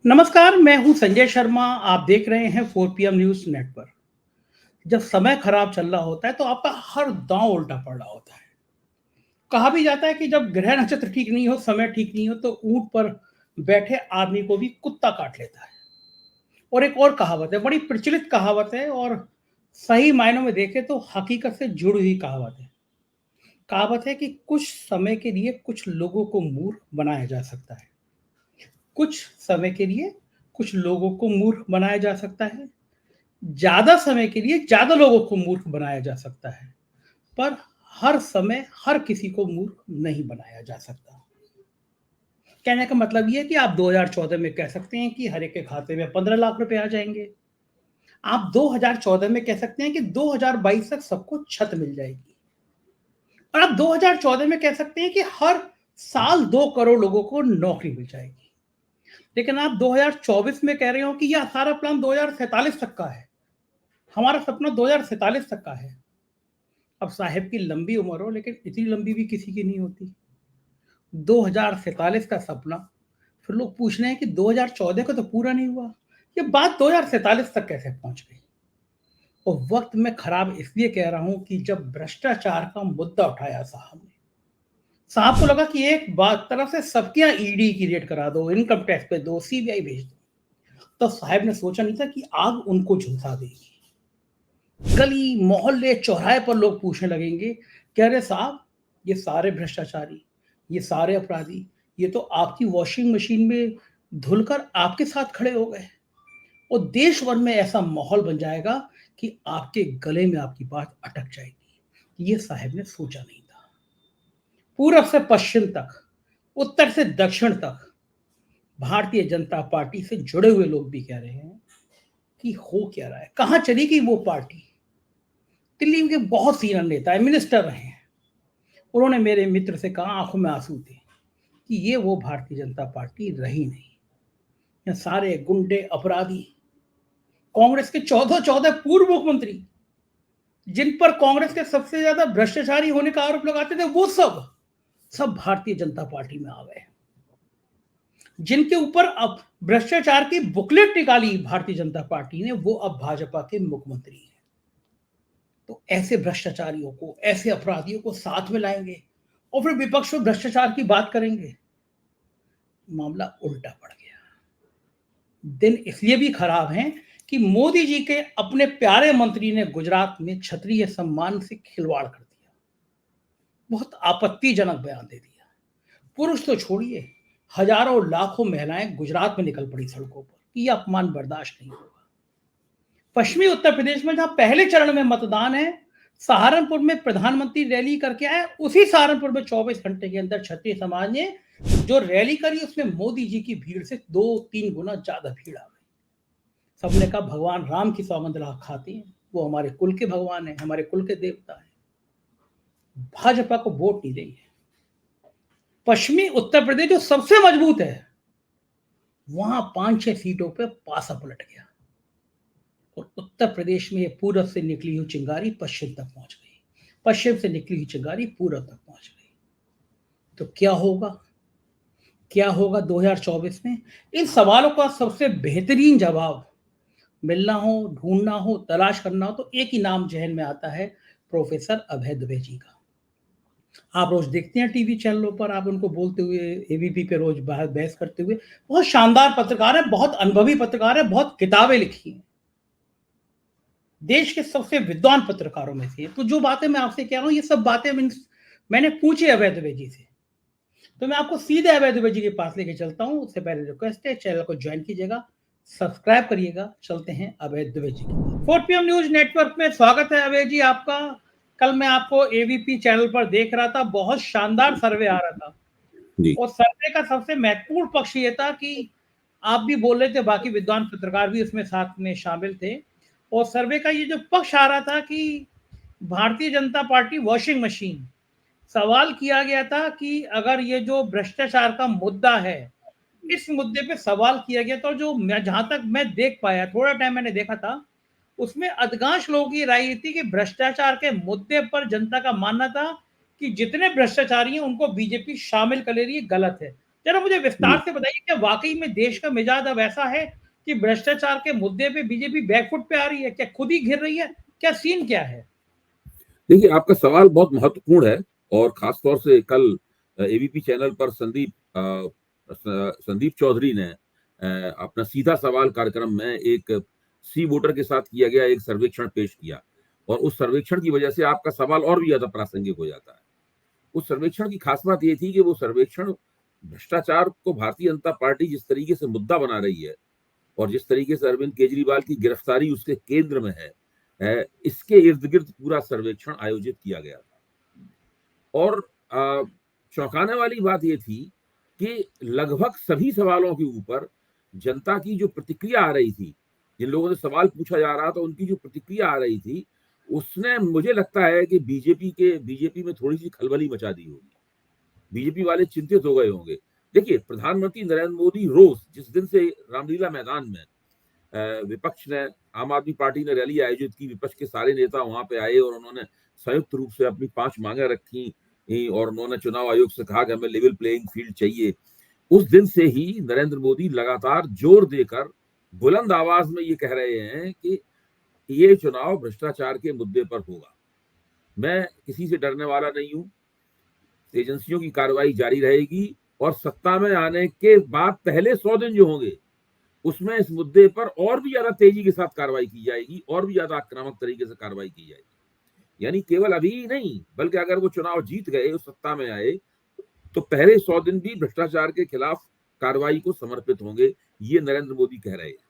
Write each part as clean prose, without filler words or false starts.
नमस्कार, मैं हूं संजय शर्मा। आप देख रहे हैं 4 PM न्यूज़ नेटवर्क। जब समय खराब चल रहा होता है तो आपका हर दांव उल्टा पड़ रहा होता है। कहा भी जाता है कि जब ग्रह नक्षत्र ठीक नहीं हो, समय ठीक नहीं हो तो ऊंट पर बैठे आदमी को भी कुत्ता काट लेता है। और एक और कहावत है, बड़ी प्रचलित कहावत है और सही मायनों में देखें तो हकीकत से जुड़ी हुई कहावत है। कहावत है कि कुछ समय के लिए कुछ लोगों को मूर्ख बनाया जा सकता है। कुछ समय के लिए कुछ लोगों को मूर्ख बनाया जा सकता है। ज़्यादा समय के लिए ज़्यादा लोगों को मूर्ख बनाया जा सकता है, पर हर समय हर किसी को मूर्ख नहीं बनाया जा सकता। कहने का मतलब ये है कि आप 2014 में कह सकते हैं कि हर एक के खाते में 15 लाख रुपए आ जाएँगे। आप 2014 में कह सकते हैं कि 2022 तक सबको छत मिल जाएगी। और आप 2014 में कह सकते हैं कि हर साल 2 करोड़ लोगों को नौकरी मिल जाएगी। लेकिन आप 2024 में कह रहे हो कि यह सारा प्लान 2047 तक का है। हमारा सपना 2047 तक का है। अब साहेब की लंबी उम्र हो लेकिन इतनी लंबी भी किसी की नहीं होती। 2047 का सपना, फिर लोग पूछ रहे हैं कि 2014 का तो पूरा नहीं हुआ। ये बात 2047 तक कैसे पहुंच गई? और वक्त में खराब इसलिए कह रहा हूं कि जब भ्रष्टाचार का मुद्दा उठाया साहब ने, साहब को लगा कि एक बात तरफ से सबके यहाँ ईडी की रेड करा दो, इनकम टैक्स पे दो, सीबीआई भेज दो। तो साहब ने सोचा नहीं था कि आग उनको झुलसा देगी। गली मोहल्ले चौराहे पर लोग पूछने लगेंगे कि अरे साहब, ये सारे भ्रष्टाचारी, ये सारे अपराधी, ये तो आपकी वॉशिंग मशीन में धुलकर आपके साथ खड़े हो गए। और देश भर में ऐसा माहौल बन जाएगा कि आपके गले में आपकी बात अटक जाएगी। ये साहब ने सोचा नहीं था। पूरब से पश्चिम तक, उत्तर से दक्षिण तक भारतीय जनता पार्टी से जुड़े हुए लोग भी कह रहे हैं कि हो क्या रहा है, कहां चली गई वो पार्टी। दिल्ली के बहुत सीनियर नेता है, मिनिस्टर रहे हैं। उन्होंने मेरे मित्र से कहा, आंखों में आंसू थे, कि ये वो भारतीय जनता पार्टी रही नहीं। ये सारे गुंडे अपराधी, कांग्रेस के 14 पूर्व मुख्यमंत्री, जिन पर कांग्रेस के सबसे ज्यादा भ्रष्टाचारी होने का आरोप लगाते थे, वो सब सब भारतीय जनता पार्टी में आ गए। जिनके ऊपर अब भ्रष्टाचार की बुकलेट निकाली भारतीय जनता पार्टी ने, वो अब भाजपा के मुख्यमंत्री हैं। तो ऐसे भ्रष्टाचारियों को, ऐसे अपराधियों को साथ में लाएंगे और फिर विपक्ष में भ्रष्टाचार की बात करेंगे। मामला उल्टा पड़ गया। दिन इसलिए भी खराब हैं कि मोदी जी के अपने प्यारे मंत्री ने गुजरात में क्षत्रिय सम्मान से खिलवाड़ कर दिया। बहुत आपत्तिजनक बयान दे दिया। पुरुष तो छोड़िए, हजारों लाखों महिलाएं गुजरात में निकल पड़ी सड़कों पर कि यह अपमान बर्दाश्त नहीं होगा। पश्चिमी उत्तर प्रदेश में जहां पहले चरण में मतदान है, सहारनपुर में प्रधानमंत्री रैली करके आए, उसी सहारनपुर में 24 घंटे के अंदर क्षत्रिय समाज ने जो रैली करी, उसमें मोदी जी की भीड़ से 2-3 गुना ज्यादा भीड़ आ गई। सबने कहा भगवान राम की सौगंध खाते हैं, वो हमारे कुल के भगवान है, हमारे कुल के देवता है। भाजपा को वोट नहीं देंगे। पश्चिमी उत्तर प्रदेश जो सबसे मजबूत है, वहां 5-6 सीटों पे पासा पलट गया। और उत्तर प्रदेश में ये पूरब से निकली हुई चिंगारी पश्चिम तक पहुंच गई, पश्चिम से निकली हुई चिंगारी पूरब तक पहुंच गई। तो क्या होगा, क्या होगा 2024 में? इन सवालों का सबसे बेहतरीन जवाब मिलना हो, ढूंढना हो, तलाश करना हो तो एक ही नाम जहन में आता है, प्रोफेसर अभय दुबे जी का। आप रोज देखते हैं टीवी चैनलों पर, आप उनको बोलते हुए एबीपी पे रोज बहस करते हुए। बहुत शानदार पत्रकार है, बहुत अनुभवी पत्रकार है, बहुत किताबें लिखी हैं, देश के सबसे विद्वान पत्रकारों में से। तो जो बातें मैं आपसे कह रहा हूं, ये सब बातें मैंने पूछी अभय दुबे जी से। तो मैं आपको सीधे अभय दुबे जी के पास लेके चलता हूं। उससे पहले रिक्वेस्ट है, चैनल को ज्वाइन कीजिएगा, सब्सक्राइब करिएगा। चलते हैं अभय दुबे जी के पास। 4 PM न्यूज नेटवर्क में स्वागत है अभय जी आपका। कल मैं आपको एबीपी चैनल पर देख रहा था, बहुत शानदार सर्वे आ रहा था। जी। और सर्वे का सबसे महत्वपूर्ण पक्ष ये था कि आप भी बोल रहे थे, बाकी विद्वान पत्रकार भी उसमें साथ में शामिल थे। और सर्वे का ये जो पक्ष आ रहा था कि Bharatiya Janata party washing machine, सवाल किया गया था कि अगर ये जो भ्रष्टाचार का मुद्दा है, इस मुद्दे पे सवाल किया गया था। जो मैं, जहां तक मैं देख पाया, थोड़ा टाइम मैंने देखा था, उसमें अधिकांश लोगों की राय थी कि भ्रष्टाचार के मुद्दे पर जनता का मानना था कि जितने भ्रष्टाचारी हैं उनको बीजेपी शामिल कर ले रही है, गलत है। जरा मुझे विस्तार से बताइए, क्या वाकई में देश का मिजाज अब ऐसा है कि भ्रष्टाचार के मुद्दे पे बीजेपी बैकफुट पे आ रही है? क्या खुद ही घिर रही है? क्या सीन क्या है? देखिए, आपका सवाल बहुत महत्वपूर्ण है और खासतौर से कल एबीपी चैनल पर संदीप चौधरी ने अपना सीधा सवाल कार्यक्रम में एक सी वोटर के साथ किया गया एक सर्वेक्षण पेश किया और उस सर्वेक्षण की वजह से आपका सवाल और भी ज्यादा प्रासंगिक हो जाता है। उस सर्वेक्षण की खास बात यह थी कि वो सर्वेक्षण भ्रष्टाचार को भारतीय जनता पार्टी जिस तरीके से मुद्दा बना रही है और जिस तरीके से अरविंद केजरीवाल की गिरफ्तारी उसके केंद्र में है, इसके इर्द गिर्द पूरा सर्वेक्षण आयोजित किया गया था। और चौंकाने वाली बात यह थी कि लगभग सभी सवालों के ऊपर जनता की जो प्रतिक्रिया आ रही थी, जिन लोगों से सवाल पूछा जा रहा था उनकी जो प्रतिक्रिया आ रही थी, उसने मुझे लगता है कि बीजेपी में थोड़ी सी खलबली मचा दी होगी। बीजेपी वाले चिंतित हो गए होंगे। देखिए, प्रधानमंत्री नरेंद्र मोदी रोज जिस दिन से रामलीला मैदान में विपक्ष ने, आम आदमी पार्टी ने रैली आयोजित की, विपक्ष के सारे नेता वहां पे आए और उन्होंने संयुक्त रूप से अपनी 5 मांगे रखी और उन्होंने चुनाव आयोग से कहा कि हमें लेवल प्लेइंग फील्ड चाहिए। उस दिन से ही नरेंद्र मोदी लगातार जोर देकर बुलंद आवाज में ये कह रहे हैं कि ये चुनाव भ्रष्टाचार के मुद्दे पर होगा। मैं किसी से डरने वाला नहीं हूं, एजेंसियों की कार्रवाई जारी रहेगी और सत्ता में आने के बाद पहले 100 दिन जो होंगे उसमें इस मुद्दे पर और भी ज्यादा तेजी के साथ कार्रवाई की जाएगी और भी ज्यादा आक्रामक तरीके से कार्रवाई की जाएगी। यानी केवल अभी ही नहीं, बल्कि अगर वो चुनाव जीत गए, उस सत्ता में आए, तो पहले 100 दिन भी भ्रष्टाचार के खिलाफ कार्रवाई को समर्पित होंगे, ये नरेंद्र मोदी कह रहे हैं।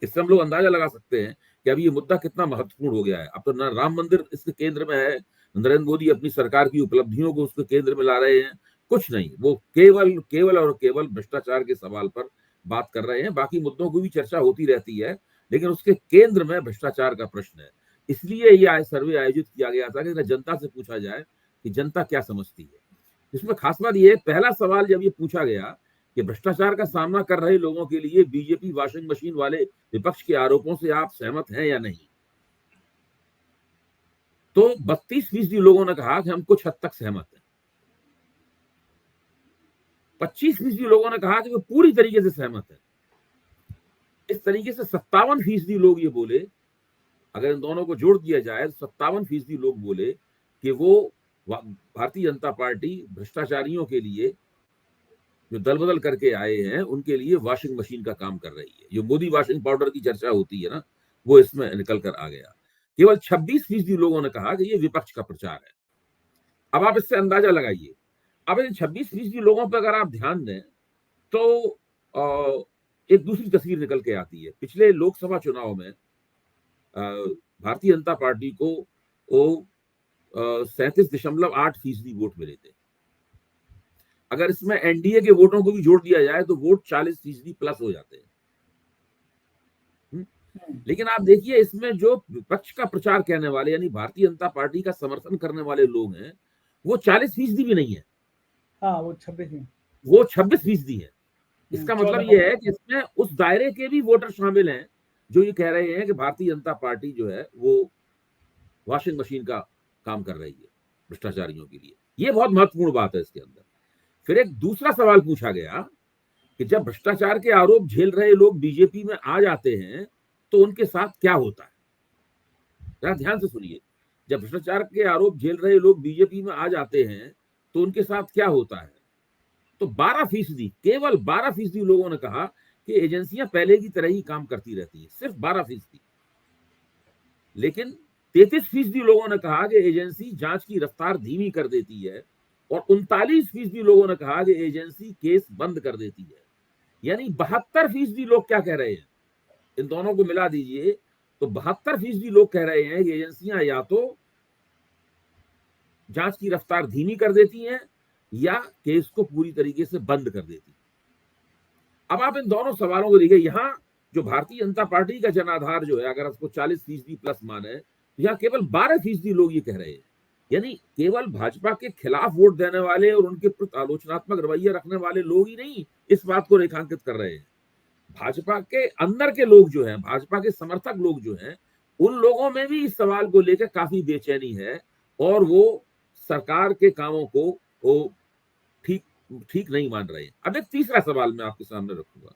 इससे हम लोग अंदाजा लगा सकते हैं कि अभी ये मुद्दा कितना महत्वपूर्ण हो गया है। अब तो राम मंदिर इसके केंद्र में है, नरेंद्र मोदी अपनी सरकार की उपलब्धियों को उसके केंद्र में ला रहे हैं। कुछ नहीं, वो केवल और केवल भ्रष्टाचार के सवाल पर बात कर रहे हैं। बाकी मुद्दों की भी चर्चा होती रहती है, लेकिन उसके केंद्र में भ्रष्टाचार का प्रश्न है। इसलिए ये सर्वे आयोजित किया गया था कि जनता से पूछा जाए कि जनता क्या समझती है। इसमें खास बात यह, पहला सवाल जब ये पूछा गया कि भ्रष्टाचार का सामना कर रहे लोगों के लिए बीजेपी वॉशिंग मशीन वाले विपक्ष के आरोपों से आप सहमत हैं या नहीं, तो 32% लोगों ने कहा कि हम कुछ हद तक सहमत हैं। 25% लोगों ने कहा कि वो पूरी तरीके से सहमत है। इस तरीके से 57% लोग ये बोले, अगर इन दोनों को जोड़ दिया जाए तो 57% लोग बोले कि वो भारतीय जनता पार्टी भ्रष्टाचारियों के लिए, जो दल बदल करके आए हैं, उनके लिए वॉशिंग मशीन का काम कर रही है। जो मोदी वॉशिंग पाउडर की चर्चा होती है ना, वो इसमें निकल कर आ गया। केवल 26% लोगों ने कहा कि ये विपक्ष का प्रचार है। अब आप इससे अंदाजा लगाइए। अब इन 26% लोगों पर अगर आप ध्यान दें तो एक दूसरी तस्वीर निकल के आती है। पिछले लोकसभा चुनाव में भारतीय जनता पार्टी को 37.8% वोट मिले थे। अगर इसमें एनडीए के वोटों को भी जोड़ दिया जाए तो वोट 40% प्लस हो जाते हैं। लेकिन आप देखिए, इसमें जो विपक्ष का प्रचार कहने वाले, यानी भारतीय जनता पार्टी का समर्थन करने वाले लोग हैं, वो 40% भी नहीं है। हाँ, वो 26 वो 26% है। इसका मतलब ये है कि इसमें उस दायरे के भी वोटर शामिल हैं जो ये कह रहे हैं कि भारतीय जनता पार्टी जो है वो वॉशिंग मशीन का काम कर रही है भ्रष्टाचारियों के लिए। ये बहुत महत्वपूर्ण बात है इसके अंदर। फिर एक दूसरा सवाल पूछा गया कि जब भ्रष्टाचार के आरोप झेल रहे लोग बीजेपी में आ जाते हैं तो उनके साथ क्या होता है। जरा ध्यान से सुनिए, जब भ्रष्टाचार के आरोप झेल रहे लोग बीजेपी में आ जाते हैं तो उनके साथ क्या होता है। तो 12%, केवल 12% लोगों ने कहा कि एजेंसियां पहले की तरह ही काम करती रहती है, सिर्फ 12%। लेकिन 33% लोगों ने कहा कि एजेंसी जांच की रफ्तार धीमी कर देती है और 39% लोगों ने कहा कि एजेंसी केस बंद कर देती है। यानी 72% लोग क्या कह रहे हैं, इन दोनों को मिला दीजिए तो 72% लोग कह रहे हैं कि एजेंसियां या तो जांच की रफ्तार धीमी कर देती हैं या केस को पूरी तरीके से बंद कर देती। अब आप इन दोनों सवालों को देखिए। यहां जो भारतीय जनता पार्टी का जनाधार जो है, अगर उसको 40% प्लस माने, तो यहां केवल 12% लोग ये कह रहे हैं। यानी केवल भाजपा के खिलाफ वोट देने वाले और उनके प्रति आलोचनात्मक रवैया रखने वाले लोग ही नहीं इस बात को रेखांकित कर रहे हैं। भाजपा के अंदर के लोग जो हैं, भाजपा के समर्थक लोग जो हैं, उन लोगों में भी इस सवाल को लेकर काफी बेचैनी है और वो सरकार के कामों को वो ठीक ठीक नहीं मान रहे हैं। अब एक तीसरा सवाल मैं आपके सामने रखूंगा,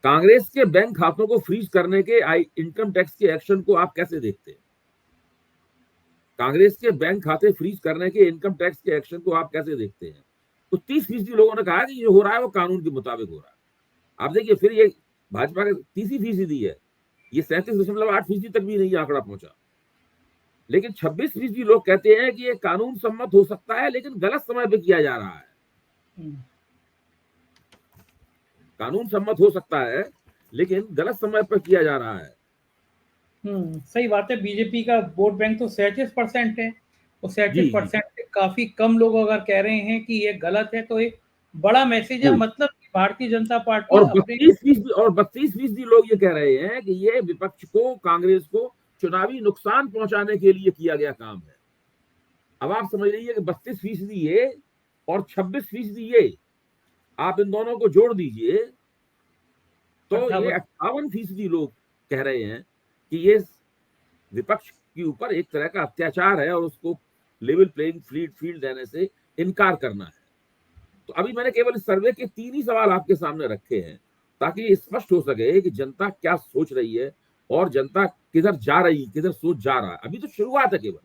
कांग्रेस के बैंक खातों को फ्रीज करने के इनकम टैक्स के एक्शन को आप कैसे देखते हैं? कांग्रेस के बैंक खाते फ्रीज करने के इनकम टैक्स के एक्शन को आप कैसे देखते हैं? तो 30% लोगों ने कहा कि जो हो रहा है वो कानून के मुताबिक हो रहा है। आप देखिए, फिर ये भाजपा का 30% है, ये 37.8% तक भी नहीं आंकड़ा पहुंचा। लेकिन 26% लोग कहते हैं कि ये कानून सम्मत हो सकता है, लेकिन गलत समय पे किया जा रहा है। कानून सम्मत हो सकता है, लेकिन गलत समय पर किया जा रहा है। सही बात है। बीजेपी का वोट बैंक तो 37% है, और जी जी 37% से काफी कम लोग अगर कह रहे हैं कि ये गलत है, तो एक बड़ा मैसेज है। जी। मतलब कि भारतीय जनता पार्टी और अपने 32% लोग ये कह रहे हैं कि ये विपक्ष को, कांग्रेस को चुनावी नुकसान पहुंचाने के लिए किया गया काम है। अब आप समझ लीजिए कि 32% ये और 26% ये, आप इन दोनों को जोड़ दीजिए तो ये 58% लोग कह रहे हैं कि ये विपक्ष के ऊपर एक तरह का अत्याचार है और उसको लेवल प्लेइंग फील्ड देने से इनकार करना है। तो अभी मैंने केवल इस सर्वे के 3 ही सवाल आपके सामने रखे हैं, ताकि ये स्पष्ट हो सके कि जनता क्या सोच रही है और जनता किधर जा रही है, किधर सोच जा रहा है। अभी तो शुरुआत है केवल,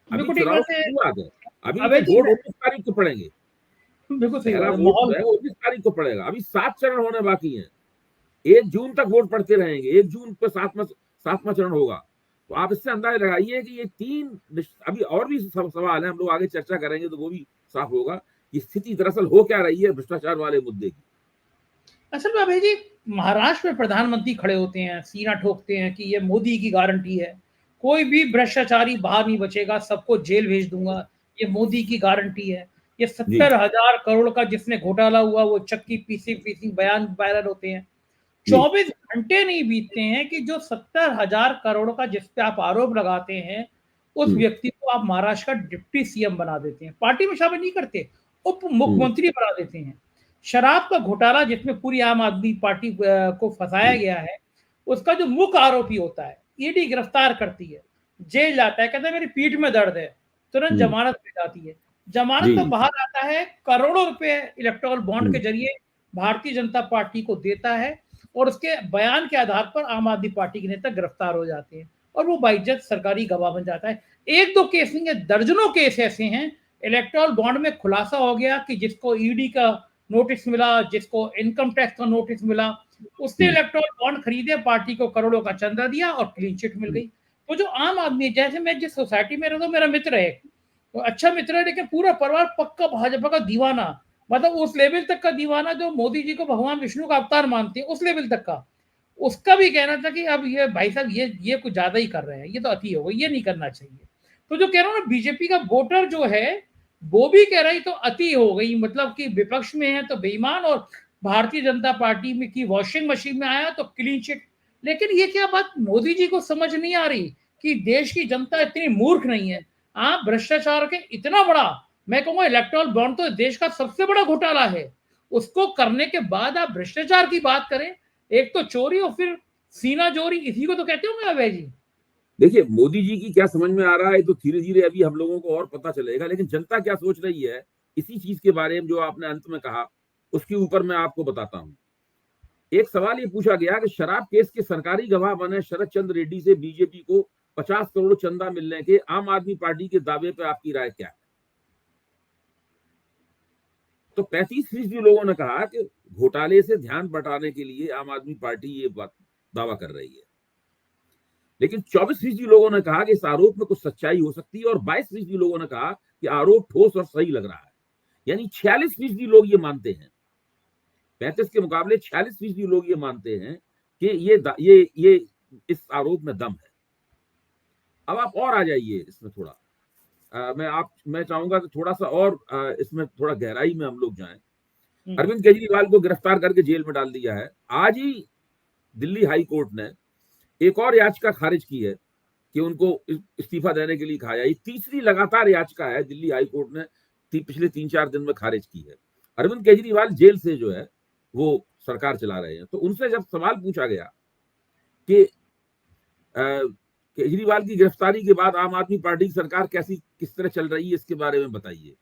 अभी बिल्कुल ठीक चुनाव बात की है। शुरुआत है। अभी तो अबे जी, वोट 19 तारीख को पड़ेंगे। बिल्कुल सही पहला बात है। वोट जो माहौल है वो 19 तारीख को पड़ेगा। अभी 7 चरण होने बाकी हैं। 1 जून तक वोट पड़ते रहेंगे, 1 जून पे सातवां चरण होगा। तो आप इससे अंदाजा लगाइए कि ये 3, अभी और भी सवाल है, हम लोग आगे चर्चा करेंगे तो वो भी साफ होगा कि स्थिति दरअसल हो क्या रही है भ्रष्टाचार वाले मुद्दे की। असल में अभय जी, महाराष्ट्र में प्रधानमंत्री खड़े होते हैं, सीना ठोकते हैं कि ये मोदी की गारंटी है, कोई भी भ्रष्टाचारी बाहर नहीं बचेगा, सबको जेल भेज दूंगा, ये मोदी की गारंटी है। ये जी 70,000 करोड़ का जिसने घोटाला हुआ, वो चक्की पीसी पीसी बयान वायरल होते हैं। जी 24 घंटे नहीं बीतते हैं कि जो 70,000 करोड़ का जिस पे आप आरोप लगाते हैं, उस हम्म व्यक्ति को आप महाराष्ट्र का डिप्टी सीएम बना देते हैं, पार्टी में शामिल नहीं करते, उप हम्म मुख्यमंत्री बना देते हैं। शराब का घोटाला जिसमें पूरी आम आदमी पार्टी को फंसाया हम्म गया है, उसका जो मुख्य आरोपी होता है, ईडी गिरफ्तार करती है, जेल जाता है, कहता है मेरी पीठ में दर्द है, तुरंत हम्म, जमानत मिल जाती है। जमानत जी तो जी बाहर आता है, करोड़ों रुपए इलेक्टोरल बॉन्ड के हम्म जरिए भारतीय जनता पार्टी को देता है, और उसके बयान के आधार पर आम आदमी पार्टी के नेता गिरफ्तार हो जाते हैं, और वो बाइज्जत सरकारी गवाह बन जाता है। एक दो केस नहीं है, दर्जनों केस ऐसे हैं। इलेक्टोरल बॉन्ड में खुलासा हो गया कि जिसको ईडी का नोटिस मिला, जिसको इनकम टैक्स का नोटिस मिला, उसने हम्म इलेक्टोरल बॉन्ड खरीदे, पार्टी को करोड़ों का चंदा दिया और क्लीन चिट मिल गई। तो जो आम आदमी, जैसे मैं जिस सोसाइटी में रहता हूँ, मेरा मित्र है, तो अच्छा मित्र है, लेकिन पूरा परिवार पक्का भाजपा का दीवाना, मतलब उस लेवल तक का दीवाना जो मोदी जी को भगवान विष्णु का अवतार मानते हैं, उस लेवल तक का। उसका भी कहना था कि अब ये भाई साहब, ये कुछ ज्यादा ही कर रहे हैं, ये तो अति हो गई, ये नहीं करना चाहिए। तो जो कह रहा हूँ ना, बीजेपी का वोटर जो है, वो भी कह रही तो अति हो गई, मतलब कि विपक्ष में है तो बेईमान, और भारतीय जनता पार्टी में की वॉशिंग मशीन में आया तो क्लीन चिट। लेकिन ये क्या बात मोदी जी को समझ नहीं आ रही कि देश की जनता इतनी मूर्ख नहीं है। आप भ्रष्टाचार के इतना बड़ा, मैं कहूंगा इलेक्टोरल बॉन्ड तो देश का सबसे बड़ा घोटाला है, उसको करने के बाद आप भ्रष्टाचार की बात करें। एक तो चोरी और फिर सीना चोरी, इसी को तो कहते होंगे अभय जी। देखिए, मोदी जी की क्या समझ में आ रहा है तो धीरे धीरे अभी हम लोगों को और पता चलेगा, लेकिन जनता क्या सोच रही है इसी चीज के बारे में जो आपने अंत में कहा, उसके ऊपर मैं आपको बताता हूं। एक सवाल ये पूछा गया कि शराब केस के सरकारी गवाह बने शरद चंद्र रेड्डी से बीजेपी को 50 करोड़ चंदा मिलने के आम आदमी पार्टी के दावे पर आपकी राय क्या है? तो 35% लोगों ने कहा कि घोटाले से ध्यान बटाने के लिए आम आदमी पार्टी ये दावा कर रही है। लेकिन 24% लोगों ने कहा कि इस आरोप में कुछ सच्चाई हो सकती है, और 22% लोगों ने कहा कि आरोप ठोस और सही लग रहा है। यानी 46% लोग ये मानते हैं, 35 के मुकाबले 46% लोग ये मानते हैं कि ये इस आरोप में दम है। अब आप और आ जाइए इसमें थोड़ा, मैं चाहूंगा कि थोड़ा सा और इसमें थोड़ा गहराई में हम लोग जाएं। अरविंद केजरीवाल को गिरफ्तार करके जेल में डाल दिया है। आज ही दिल्ली हाई कोर्ट ने एक और याचिका खारिज की है कि उनको इस्तीफा देने के लिए कहा जाए। तीसरी लगातार याचिका है दिल्ली हाई कोर्ट ने पिछले 3-4 दिन में खारिज की है। अरविंद केजरीवाल जेल से जो है वो सरकार चला रहे हैं। तो उनसे जब सवाल पूछा गया कि केजरीवाल की गिरफ्तारी के बाद आम आदमी पार्टी की सरकार किस तरह चल रही है, इसके बारे में बताइए,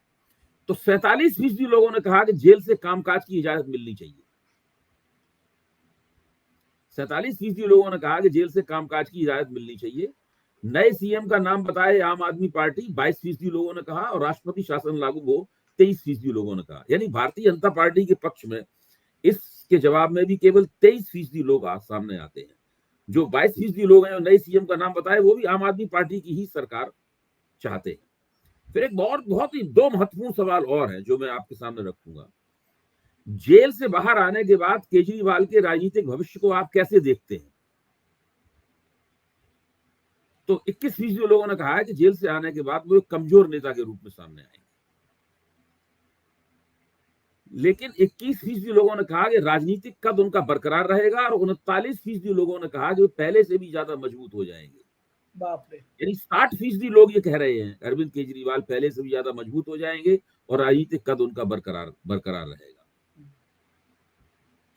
तो 47% लोगों ने कहा कि जेल से कामकाज की इजाजत मिलनी चाहिए। 47% लोगों ने कहा कि जेल से कामकाज की इजाजत मिलनी चाहिए। नए सीएम का नाम बताए आम आदमी पार्टी, 22% लोगों ने कहा, और राष्ट्रपति शासन लागू हो 23% लोगों ने कहा। यानी भारतीय जनता पार्टी के पक्ष में इसके जवाब में भी केवल 23% लोग सामने आते हैं। जो 22% लोग हैं नए सीएम का नाम बताए, वो भी आम आदमी पार्टी की ही सरकार चाहते हैं। फिर एक बहुत ही दो महत्वपूर्ण सवाल और है जो मैं आपके सामने रखूंगा। जेल से बाहर आने के बाद केजरीवाल के राजनीतिक भविष्य को आप कैसे देखते हैं? तो 21% लोगों ने कहा है कि जेल से आने के बाद वो एक कमजोर नेता के रूप में सामने आएंगे, लेकिन 21% लोगों ने कहा कि राजनीतिक कद उनका बरकरार रहेगा, और 39% लोगों ने कहा कि वो पहले से भी ज्यादा मजबूत हो जाएंगे। बाप रे। यानी 60% लोग ये कह रहे हैं अरविंद केजरीवाल पहले से भी ज्यादा मजबूत हो जाएंगे और राजनीतिक कद उनका बरकरार बरकरार रहेगा।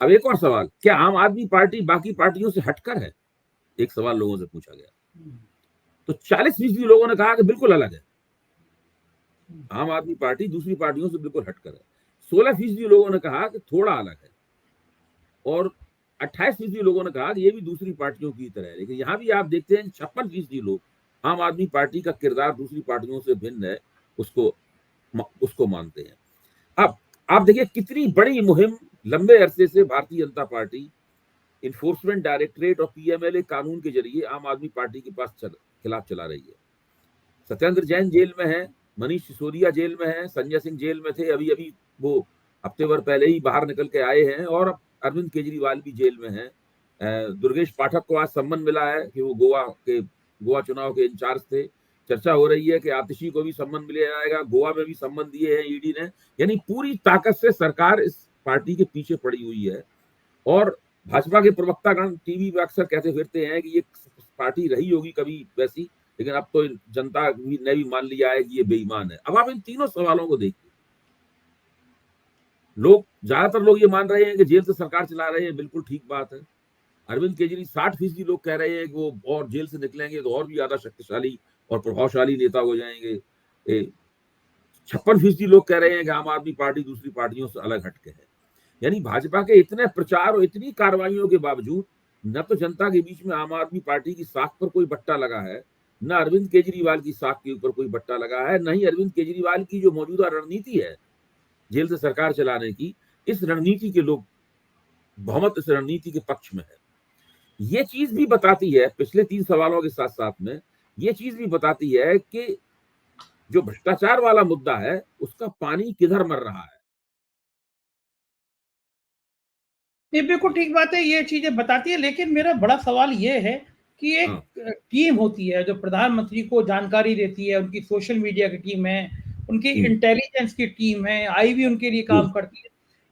अब एक और सवाल, क्या आम आदमी पार्टी बाकी पार्टियों से हटकर है? एक सवाल लोगों से पूछा गया। तो 40% लोगों ने कहा कि बिल्कुल अलग है, आम आदमी पार्टी दूसरी पार्टियों से बिल्कुल हटकर है। 16% लोगों ने कहा कि थोड़ा अलग है, और 28% लोगों ने कहा कि ये भी दूसरी पार्टियों की तरह है। लेकिन यहां भी आप देखते हैं 56% लोग आम आदमी पार्टी का किरदार दूसरी पार्टियों से भिन्न है, उसको मानते हैं। अब आप देखिए कितनी बड़ी मुहिम लंबे अरसे से Bharatiya Janata party enforcement directorate और पीएमएलए कानून के जरिए आम आदमी पार्टी के खिलाफ चला रही है। सत्येंद्र जैन जेल में है, मनीष सिसोदिया जेल में है, संजय सिंह जेल में थे, अभी अभी वो हफ्ते भर पहले ही बाहर निकल के आए हैं, और अरविंद केजरीवाल भी जेल में है। दुर्गेश पाठक को आज सम्मन मिला है कि वो गोवा चुनाव के इंचार्ज थे। चर्चा हो रही है कि आतिशी को भी सम्मन मिल जाएगा, गोवा में भी सम्मन दिए हैं ईडी ने। यानी पूरी ताकत से सरकार इस पार्टी के पीछे पड़ी हुई है, और भाजपा के प्रवक्तागण टीवी पे अक्सर कहते फिरते हैं कि ये पार्टी रही होगी कभी वैसी, लेकिन अब तो जनता ने भी मान लिया है कि ये बेईमान है। अब आप इन तीनों सवालों को देखिए, ज्यादातर लोग ये मान रहे हैं कि जेल से सरकार चला रहे हैं, बिल्कुल ठीक बात है। अरविंद केजरीवाल 60% लोग कह रहे हैं कि वो और जेल से निकलेंगे तो और भी ज्यादा शक्तिशाली और प्रभावशाली नेता हो जाएंगे। 56% लोग कह रहे हैं कि आम आदमी पार्टी दूसरी पार्टियों से अलग हटके है। यानी भाजपा के इतने प्रचार और इतनी कार्रवाइयों के बावजूद न तो जनता के बीच में आम आदमी पार्टी की साख पर कोई बट्टा लगा है, न अरविंद केजरीवाल की साख के ऊपर कोई बट्टा लगा है, न ही अरविंद केजरीवाल की जो मौजूदा रणनीति है जेल से सरकार चलाने की, इस रणनीति के लोग बहुमत इस रणनीति के पक्ष में है। ये चीज भी बताती है, पिछले 3 सवालों के साथ साथ में ये चीज भी बताती है कि जो भ्रष्टाचार वाला मुद्दा है उसका पानी किधर मर रहा है। ये बिल्कुल ठीक बात है, ये चीजें बताती है, लेकिन मेरा बड़ा सवाल ये है कि एक टीम होती है जो प्रधानमंत्री को जानकारी देती है, उनकी सोशल मीडिया की टीम है, उनकी इंटेलिजेंस की टीम है, आईबी उनके लिए काम करती है।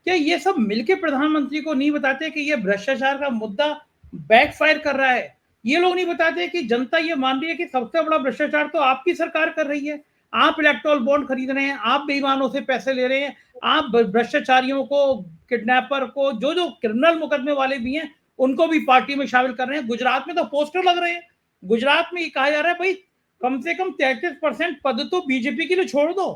क्या ये सब मिलके प्रधानमंत्री को नहीं बताते कि ये भ्रष्टाचार का मुद्दा बैकफायर कर रहा है? ये लोग नहीं बताते कि जनता ये मान रही है कि सबसे बड़ा भ्रष्टाचार तो आपकी सरकार कर रही है, आप इलेक्टोरल बॉन्ड खरीद रहे हैं, आप बेईमानों से पैसे ले रहे हैं, आप भ्रष्टाचारियों को, किडनैपर को, जो जो क्रिमिनल मुकदमे वाले भी हैं उनको भी पार्टी में शामिल कर रहे हैं। गुजरात में तो पोस्टर लग रहे हैं, गुजरात में ये कहा जा रहा है भाई कम से कम 33% पद तो बीजेपी के लिए छोड़ दो।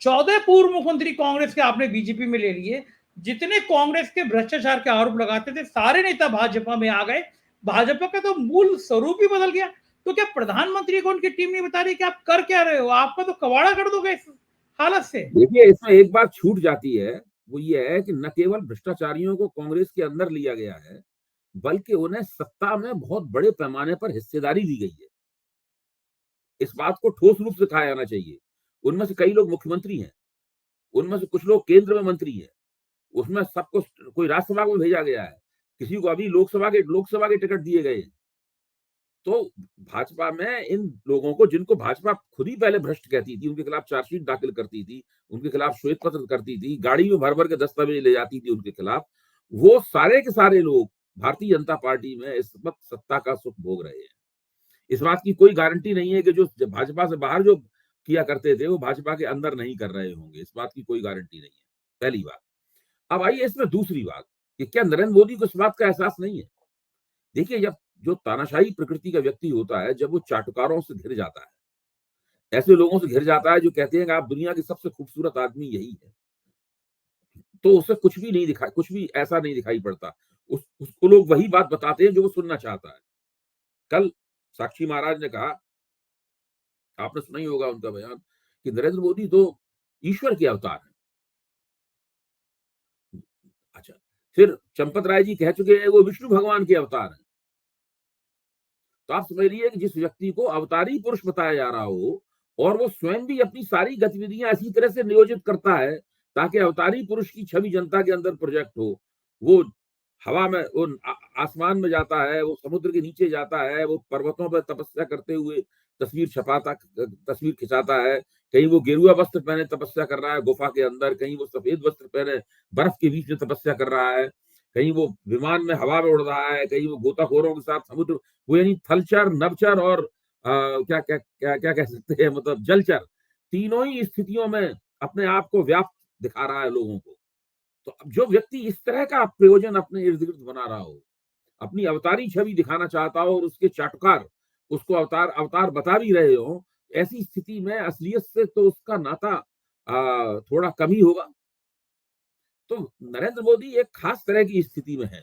14 पूर्व मुख्यमंत्री कांग्रेस के आपने बीजेपी में ले लिए। जितने कांग्रेस के भ्रष्टाचार के आरोप लगाते थे सारे नेता भाजपा में आ गए, भाजपा का तो मूल स्वरूप ही बदल गया। तो क्या प्रधानमंत्री को उनकी टीम नहीं बता रही कि आप कर क्या रहे हो? आपका तो कबाड़ा कर दोगे इस हालत से। देखिए इसमें एक बात छूट जाती है, वो ये है कि न केवल भ्रष्टाचारियों को कांग्रेस के अंदर लिया गया है, बल्कि उन्हें सत्ता में बहुत बड़े पैमाने पर हिस्सेदारी दी गई है। इस बात को ठोस रूप से कहा जाना चाहिए। उनमें से कई लोग मुख्यमंत्री हैं, उनमें से कुछ लोग केंद्र में मंत्री हैं, उसमें सबको कोई राज्यसभा को भेजा गया है, किसी को अभी लोकसभा के टिकट दिए गए। तो भाजपा में इन लोगों को, जिनको भाजपा खुद ही पहले भ्रष्ट कहती थी, उनके खिलाफ चार्जशीट दाखिल करती थी, उनके खिलाफ श्वेत पत्र करती थी, गाड़ी में भर भर के दस्तावेज ले जाती थी उनके खिलाफ, वो सारे के सारे लोग भारतीय जनता पार्टी में इस वक्त सत्ता का सुख भोग रहे हैं। इस बात की कोई गारंटी नहीं है कि जो भाजपा से बाहर जो किया करते थे वो भाजपा के अंदर नहीं कर रहे होंगे, इस बात की कोई गारंटी नहीं है, पहली बात। अब आइए इसमें दूसरी बात कि क्या नरेंद्र मोदी को इस बात का एहसास नहीं है? देखिए, जब जो तानाशाही प्रकृति का व्यक्ति होता है, जब वो चाटुकारों से घिर जाता है, ऐसे लोगों से घिर जाता है जो कहते हैं कि आप दुनिया के सबसे खूबसूरत आदमी यही है, तो उसे कुछ भी नहीं दिखाई, कुछ भी ऐसा नहीं दिखाई पड़ता। उसको लोग वही बात बताते हैं जो वो सुनना चाहता है। कल साक्षी महाराज ने कहा, आपने सुना ही होगा उनका बयान, कि नरेंद्र मोदी तो ईश्वर के अवतार हैं। अच्छा, फिर चंपत राय जी कह चुके हैं वो विष्णु भगवान के अवतार हैं। तो आप समझ लीजिए कि जिस व्यक्ति को अवतारी पुरुष बताया जा रहा हो और वो स्वयं भी अपनी सारी गतिविधियां इसी तरह से नियोजित करता है ताकि अवतारी पुरुष की छवि जनता के अंदर प्रोजेक्ट हो। वो हवा में, वो आसमान में जाता है, वो समुद्र के नीचे जाता है, वो पर्वतों पर तपस्या करते हुए तस्वीर खिंचाता है। कहीं वो गेरुआ वस्त्र पहने तपस्या कर रहा है गुफा के अंदर, कहीं वो सफेद वस्त्र पहने बर्फ के बीच में तपस्या कर रहा है, कहीं वो विमान में हवा में उड़ रहा है, कहीं वो गोताखोरों के साथ समुद्र, वो यानी थलचर, नभचर और क्या क्या क्या क्या कह सकते हैं, मतलब जलचर, तीनों ही स्थितियों में अपने आप को व्याप्त दिखा रहा है लोगों को। तो अब जो व्यक्ति इस तरह का प्रयोजन अपने इर्द गिर्द बना रहा हो, अपनी अवतारी छवि दिखाना चाहता हो और उसके चाटुकार उसको अवतार अवतार बता भी रहे हो, ऐसी स्थिति में असलियत से तो उसका नाता थोड़ा कम ही होगा। तो नरेंद्र मोदी एक खास तरह की स्थिति में है।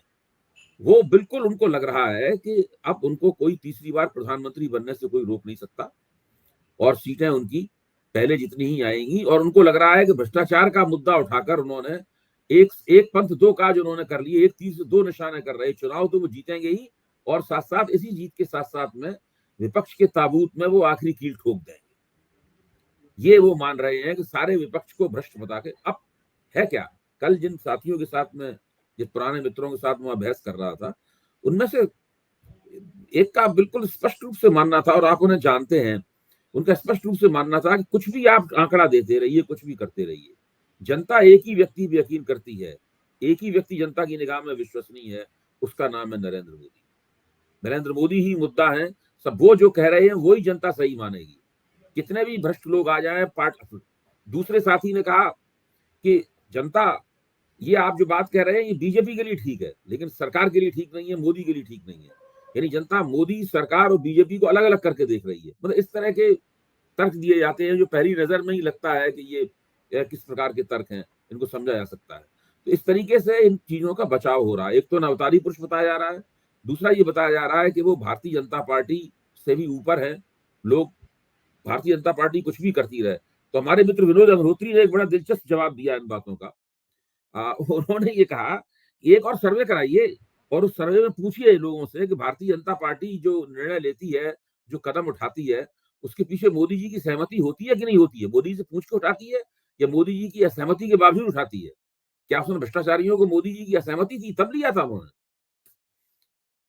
वो बिल्कुल, उनको लग रहा है कि अब उनको कोई तीसरी बार प्रधानमंत्री बनने से कोई रोक नहीं सकता और सीटें उनकी पहले जितनी ही आएंगी। और उनको लग रहा है कि भ्रष्टाचार का मुद्दा उठाकर उन्होंने एक एक पंथ दो काज उन्होंने कर लिए, एक तीर से दो निशाने कर रहे। चुनाव तो वो जीतेंगे ही और साथ साथ इसी जीत के साथ साथ में विपक्ष के ताबूत में वो आखिरी कील ठोक देंगे। ये वो मान रहे हैं कि सारे विपक्ष को भ्रष्ट बता के। अब है क्या, कल जिन साथियों के साथ में, जिन पुराने मित्रों के साथ में बहस कर रहा था, उनमें से एक का बिल्कुल स्पष्ट रूप से मानना था, और आप उन्हें जानते हैं, उनका स्पष्ट रूप से मानना था कि कुछ भी आप आंकड़ा देते रहिए, कुछ भी करते रहिए, जनता एक ही व्यक्ति पे यकीन करती है, एक ही व्यक्ति जनता की निगाह में विश्वसनीय है, उसका नाम है नरेंद्र मोदी। नरेंद्र मोदी ही मुद्दा है। सब वो जो कह रहे हैं वही जनता सही मानेगी, कितने भी भ्रष्ट लोग आ जाए। दूसरे साथी ने कहा कि जनता, ये आप जो बात कह रहे हैं ये बीजेपी के लिए ठीक है, लेकिन सरकार के लिए ठीक नहीं है, मोदी के लिए ठीक नहीं है। यानी जनता मोदी सरकार और बीजेपी को अलग अलग करके देख रही है। मतलब इस तरह के तर्क दिए जाते हैं जो पहली नजर में ही लगता है कि ये किस प्रकार के तर्क हैं, इनको समझा जा सकता है। तो इस तरीके से इन चीजों का बचाव हो रहा है। एक तो अवतारी पुरुष बताया जा रहा है, दूसरा ये बताया जा रहा है कि वो भारतीय जनता पार्टी से भी ऊपर है। लोग, भारतीय जनता पार्टी कुछ भी करती रहे। तो हमारे मित्र विनोद अग्रहोत्री ने एक बड़ा दिलचस्प जवाब दिया इन बातों का। उन्होंने ये कहा कि एक और सर्वे कराइए और उस सर्वे में पूछिए लोगों से कि भारतीय जनता पार्टी जो निर्णय लेती है, जो कदम उठाती है, उसके पीछे मोदी जी की सहमति होती है कि नहीं होती है। मोदी जी से पूछ के उठाती है या मोदी जी की असहमति के बावजूद उठाती है। क्या उसने भ्रष्टाचारियों को मोदी जी की असहमति थी तब लिया था उन्होंने?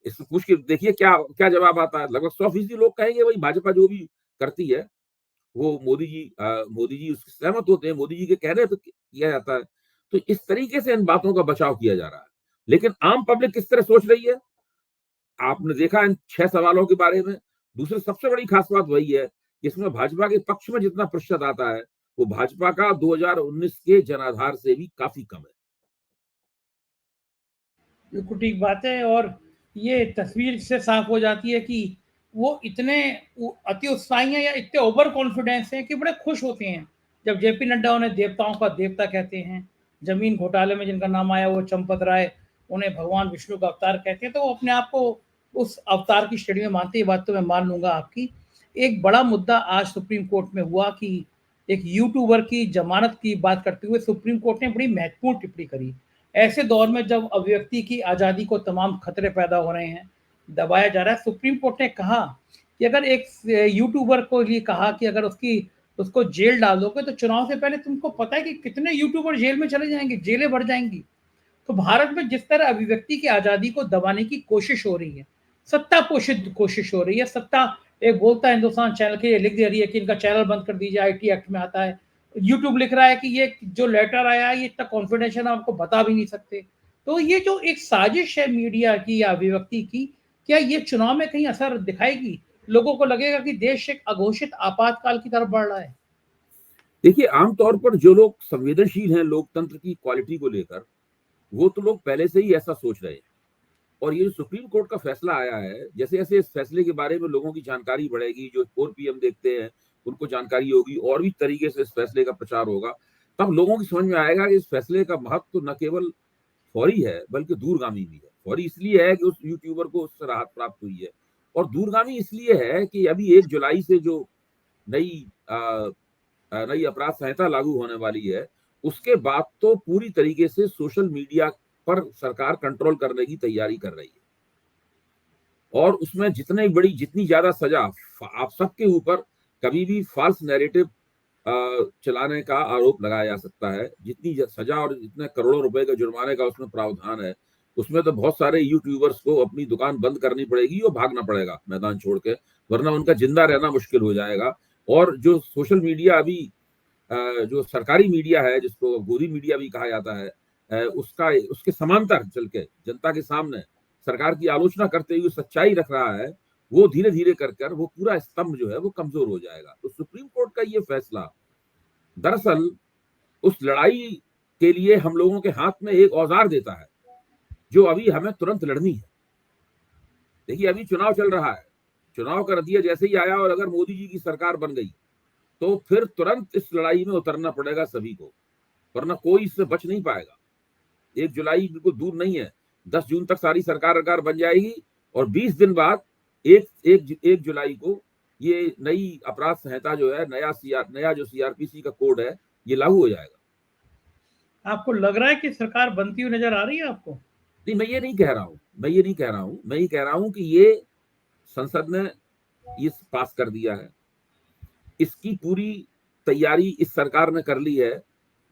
इसको पूछ के देखिए क्या क्या जवाब आता है। लगभग 100% लोग कहेंगे भाई भाजपा जो भी करती है वो मोदी जी उससे सहमत होते हैं, मोदी जी के कहने पे किया जाता है। तो इस तरीके से इन बातों का बचाव किया जा रहा है। लेकिन आम पब्लिक किस तरह सोच रही है, आपने देखा इन 6 सवालों के बारे में। दूसरी सबसे बड़ी खास बात वही है कि इसमें भाजपा के पक्ष में जितना प्रतिशत आता है, वो भाजपा का 2019 के जनाधार से भी काफ़ी कम है। बिल्कुल ठीक बात है। और ये तस्वीर इससे साफ हो जाती है कि वो इतने अति उत्साही हैं या इतने ओवर कॉन्फिडेंस हैं कि बड़े खुश होते हैं जब जेपी नड्डा उन्हें देवताओं का देवता कहते हैं। जमीन घोटाले में जिनका नाम आया वो चंपत राय उन्हें भगवान विष्णु का अवतार कहते हैं, तो वो अपने आप को उस अवतार की श्रेणी में मानते हैं। ये बात तो मैं मान लूंगा आपकी। एक बड़ा मुद्दा आज सुप्रीम कोर्ट में हुआ कि एक यूट्यूबर की जमानत की बात करते हुए सुप्रीम कोर्ट ने बड़ी महत्वपूर्ण टिप्पणी करी। ऐसे दौर में जब अभिव्यक्ति की आज़ादी को तमाम खतरे पैदा हो रहे हैं, दबाया जा रहा है, सुप्रीम कोर्ट ने कहा कि अगर एक यूट्यूबर को ये कहा कि अगर उसको जेल डाल दोगे तो चुनाव से पहले तुमको पता है कि कितने यूट्यूबर जेल में चले जाएंगे, जेलें भर जाएंगी। तो भारत में जिस तरह अभिव्यक्ति की आज़ादी को दबाने की कोशिश हो रही है, सत्ता पोषित कोशिश हो रही है, सत्ता एक बोलता है हिंदुस्तान चैनल के, ये लिख दे रही है कि इनका चैनल बंद कर दीजिए, आईटी एक्ट में आता है। यूट्यूब लिख रहा है कि ये जो लेटर आया है ये इतना कॉन्फिडेंशियल आपको बता भी नहीं सकते। तो ये जो एक साजिश है मीडिया की या अभिव्यक्ति की, क्या ये चुनाव में कहीं असर दिखाएगी? लोगों को लगेगा कि देश एक अघोषित आपातकाल की तरफ बढ़ रहा है। देखिए, आमतौर पर जो लोग संवेदनशील हैं लोकतंत्र की क्वालिटी को लेकर, वो तो लोग पहले से ही ऐसा सोच रहे हैं। और ये जो सुप्रीम कोर्ट का फैसला आया है, जैसे जैसे इस फैसले के बारे में लोगों की जानकारी बढ़ेगी, जो 4 PM देखते हैं उनको जानकारी होगी और भी तरीके से इस फैसले का प्रचार होगा, तब लोगों की समझ में आएगा कि इस फैसले का महत्व तो न केवल फौरी है बल्कि दूरगामी भी है। फौरी इसलिए है कि उस यूट्यूबर को उससे राहत प्राप्त हुई है, और दूरगामी इसलिए है कि अभी 1 जुलाई से जो नई नई अपराध संहिता लागू होने वाली है, उसके बाद तो पूरी तरीके से सोशल मीडिया पर सरकार कंट्रोल करने की तैयारी कर रही है, और उसमें जितनी ज्यादा सजा आप सबके ऊपर कभी भी फॉल्स नैरेटिव चलाने का आरोप लगाया जा सकता है। जितनी सजा और जितने करोड़ों रुपए का जुर्माने का उसमें प्रावधान है, उसमें तो बहुत सारे यूट्यूबर्स को अपनी दुकान बंद करनी पड़ेगी और भागना पड़ेगा मैदान छोड़ के, वरना उनका जिंदा रहना मुश्किल हो जाएगा। और जो सोशल मीडिया अभी जो सरकारी मीडिया है, जिसको गोदी मीडिया भी कहा जाता है, उसके समांतर चल के जनता के सामने सरकार की आलोचना करते हुए सच्चाई रख रहा है, वो धीरे धीरे कर वो पूरा स्तंभ जो है वो कमजोर हो जाएगा। तो सुप्रीम कोर्ट का ये फैसला दरअसल उस लड़ाई के लिए हम लोगों के हाथ में एक औजार देता है, जो अभी हमें तुरंत लड़नी है। देखिए, अभी चुनाव चल रहा है, चुनाव का नतीजा जैसे ही आया और अगर मोदी जी की सरकार बन गई तो फिर तुरंत इस लड़ाई में उतरना पड़ेगा सभी को, वरना कोई इससे बच नहीं पाएगा। 1 जुलाई बिल्कुल दूर नहीं है, 10 जून तक सारी सरकार बन जाएगी और 20 दिन बाद 1 जुलाई को ये नई अपराध संहिता जो है, नया जो सीआरपीसी का कोड है, ये लागू हो जाएगा। आपको लग रहा है कि सरकार बनती हुई नजर आ रही है आपको? नहीं, मैं ये नहीं कह रहा हूं, मैं ये कह रहा हूं कि ये संसद ने ये पास कर दिया है, इसकी पूरी तैयारी इस सरकार ने कर ली है।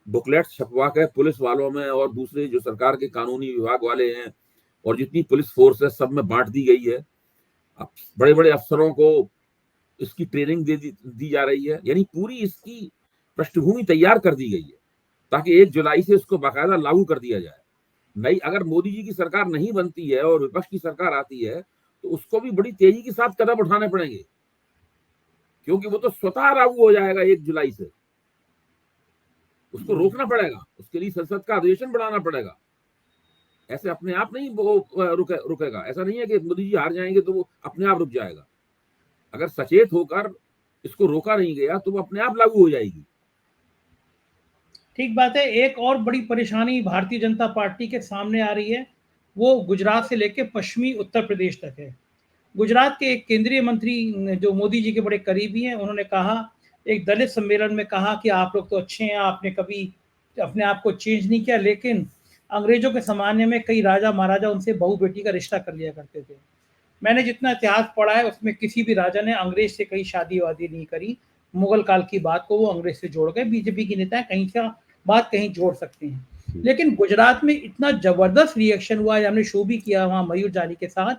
बुकलेट छपवा के पुलिस वालों में और दूसरे जो सरकार के कानूनी विभाग वाले हैं और जितनी पुलिस फोर्स है, सब में बांट दी गई है। अब बड़े बड़े अफसरों को इसकी ट्रेनिंग दी जा रही है, यानी पूरी इसकी पृष्ठभूमि तैयार कर दी गई है ताकि 1 जुलाई से इसको बाकायदा लागू कर दिया जाए। नई अगर मोदी जी की सरकार नहीं बनती है और विपक्ष की सरकार आती है, तो उसको भी बड़ी तेजी के साथ कदम उठाने पड़ेंगे, क्योंकि वो तो स्वतः लागू हो जाएगा 1 जुलाई से। उसको रोकना पड़ेगा, उसके लिए संसद का अधिवेशन बढ़ाना पड़ेगा। ऐसे अपने आप नहीं वो रुकेगा। ऐसा नहीं है कि मोदी जी हार जाएंगे तो वो अपने आप रुक जाएगा। अगर सचेत होकर इसको रोका नहीं गया तो वो अपने आप लागू हो जाएगी। ठीक बात है। एक और बड़ी परेशानी भारतीय जनता पार्टी के सामने आ रही है, वो गुजरात से लेकर पश्चिमी उत्तर प्रदेश तक है। गुजरात के एक केंद्रीय मंत्री जो मोदी जी के बड़े करीबी हैं, उन्होंने कहा, एक दलित सम्मेलन में कहा कि आप लोग तो अच्छे हैं, आपने कभी अपने आप को चेंज नहीं किया, लेकिन अंग्रेजों के ज़माने में कई राजा महाराजा उनसे बहू बेटी का रिश्ता कर लिया करते थे। मैंने जितना इतिहास पढ़ा है उसमें किसी भी राजा ने अंग्रेज से कहीं शादी वादी नहीं करी। मुगल काल की बात को वो अंग्रेज से जोड़ गए। बीजेपी के नेता कहीं से बात कहीं जोड़ सकते हैं, लेकिन गुजरात में इतना जबरदस्त रिएक्शन हुआ, हमने शो भी किया वहाँ मयूर जानी के साथ।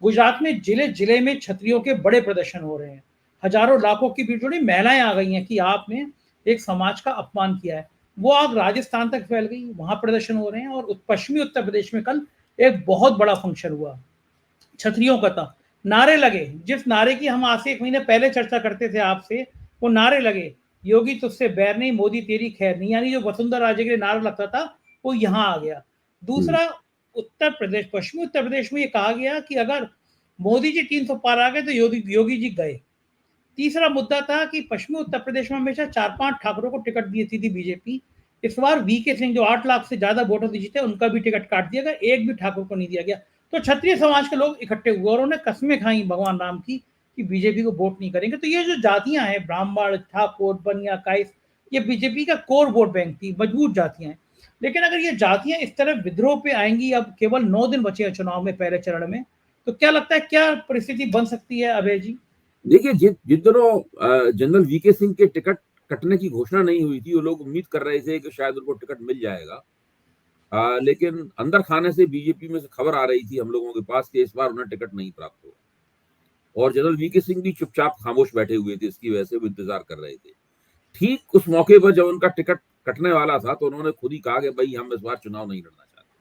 गुजरात में जिले जिले में छतरियों के बड़े प्रदर्शन हो रहे हैं, हजारों लाखों की भीड़ जोड़ी महिलाएं आ गई हैं कि आपने एक समाज का अपमान किया है। वो आग राजस्थान तक फैल गई, वहां प्रदर्शन हो रहे हैं। और पश्चिमी उत्तर प्रदेश में कल एक बहुत बड़ा फंक्शन हुआ छतरियों का था। नारे लगे, जिस नारे की हम आज से 1 महीने पहले चर्चा करते थे आपसे, वो नारे लगे, योगी तुझसे बैर नहीं, मोदी तेरी खैर नहीं, यानी जो वसुंधरा राजे के लिए नारा लगता था वो यहाँ आ गया। दूसरा, उत्तर प्रदेश, पश्चिमी उत्तर प्रदेश में ये कहा गया कि अगर मोदी जी 300 पार आ गए तो योगी जी गए। तीसरा मुद्दा था कि पश्चिमी उत्तर प्रदेश में हमेशा 4-5 ठाकुरों को टिकट दी थी बीजेपी। इस बार वीके सिंह जो 8 लाख से ज्यादा वोटों से जीते, उनका भी टिकट काट दिया गया, एक भी ठाकुर को नहीं दिया गया। तो क्षत्रिय समाज के लोग इकट्ठे हुए और उन्होंने कस्में खाई भगवान राम की कि बीजेपी को वोट नहीं करेंगे। तो ये जो जातियां हैं, ब्राह्मण, ठाकुर, बनिया, काइस, ये बीजेपी का कोर वोट बैंक थी, मजबूत जातियां हैं। लेकिन अगर ये जातियां इस तरह विद्रोह पे आएंगी, अब केवल 9 दिन बचे हैं चुनाव में पहले चरण में, तो क्या लगता है क्या परिस्थिति बन सकती है अभय जी? देखिए, जिन दिनों जनरल वीके सिंह के टिकट कटने की घोषणा नहीं हुई थी, वो लोग उम्मीद कर रहे थे कि शायद उनको टिकट मिल जाएगा। लेकिन अंदर खाने से बीजेपी में से खबर आ रही थी हम लोगों के पास कि इस बार उन्हें टिकट नहीं प्राप्त हुआ, और जनरल वीके सिंह भी चुपचाप खामोश बैठे हुए थे। इसकी वजह से वो इंतजार कर रहे थे। ठीक उस मौके पर जब उनका टिकट कटने वाला था तो उन्होंने खुद ही कहा कि भाई हम इस बार चुनाव नहीं लड़ना चाहते,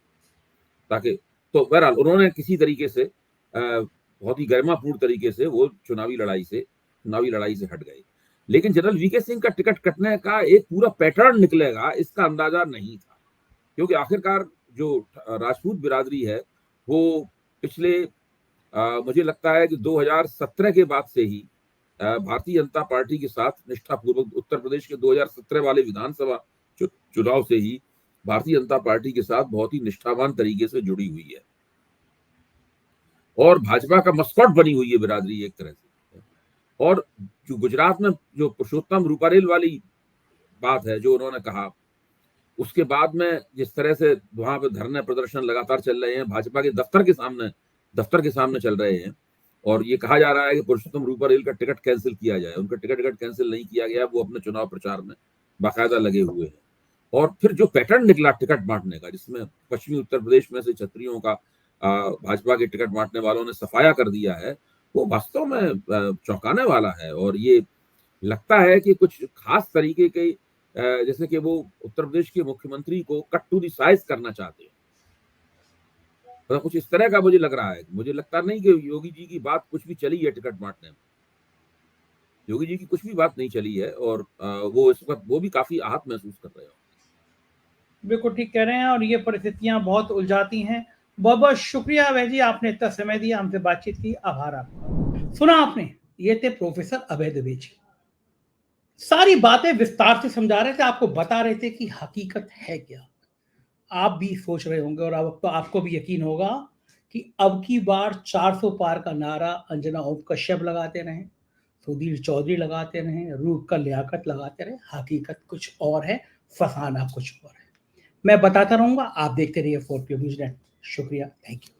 ताकि तो बहरहाल उन्होंने किसी तरीके से बहुत ही गरिमापूर्ण तरीके से वो चुनावी लड़ाई से हट गए। लेकिन जनरल वीके सिंह का टिकट कटने का एक पूरा पैटर्न निकलेगा, इसका अंदाजा नहीं था, क्योंकि आखिरकार जो राजपूत बिरादरी है वो पिछले मुझे लगता है कि 2017 के बाद से ही भारतीय जनता पार्टी के साथ निष्ठापूर्वक उत्तर प्रदेश के 2017 वाले विधानसभा चुनाव से ही भारतीय जनता पार्टी के साथ बहुत ही निष्ठावान तरीके से जुड़ी हुई है और भाजपा का मस्कट बनी हुई है बिरादरी एक तरह से। और जो गुजरात में जो पुरुषोत्तम रूपारेल वाली बात है जो उन्होंने कहा, उसके बाद में जिस तरह से वहां पे धरने प्रदर्शन लगातार चल रहे हैं, भाजपा के दफ्तर के सामने चल रहे हैं और ये कहा जा रहा है कि पुरुषोत्तम रूपारेल का टिकट कैंसिल किया जाए। उनका टिकट कैंसिल नहीं किया गया, वो अपने चुनाव प्रचार में बाकायदा लगे हुए हैं। और फिर जो पैटर्न निकला टिकट बांटने का, जिसमें पश्चिमी उत्तर प्रदेश में से छत्रियों का भाजपा के टिकट बांटने वालों ने सफाया कर दिया है, वो वास्तव में चौंकाने वाला है। और ये लगता है कि कुछ खास तरीके के जैसे कि वो उत्तर प्रदेश के मुख्यमंत्री को कट टू द साइज करना चाहते हैं, तो कुछ इस तरह का मुझे लग रहा है। मुझे लगता नहीं कि योगी जी की बात कुछ भी चली है टिकट बांटने में। योगी जी की कुछ भी बात नहीं चली है और वो इस वक्त वो भी काफी आहत महसूस कर रहे हो। बिल्कुल ठीक कह रहे हैं और ये परिस्थितियां बहुत उलझाती हैं। बहुत बहुत शुक्रिया अभय जी, आपने इतना समय दिया, हमसे बातचीत की, आभार आपका। सुना आपने, ये थे प्रोफेसर अभय दुबे जी, सारी बातें विस्तार से समझा रहे थे, आपको बता रहे थे कि हकीकत है क्या। आप भी सोच रहे होंगे और अब तो आपको भी यकीन होगा कि अब की बार 400 पार का नारा अंजना ओम कश्यप लगाते रहे, सुधीर चौधरी लगाते रहे, रूप का लियाकत लगाते रहे। हकीकत कुछ और है, फसाना कुछ और है। मैं बताता रहूंगा, आप देखते रहिए 4 Q न्यूज़ नेट। शुक्रिया, थैंक यू।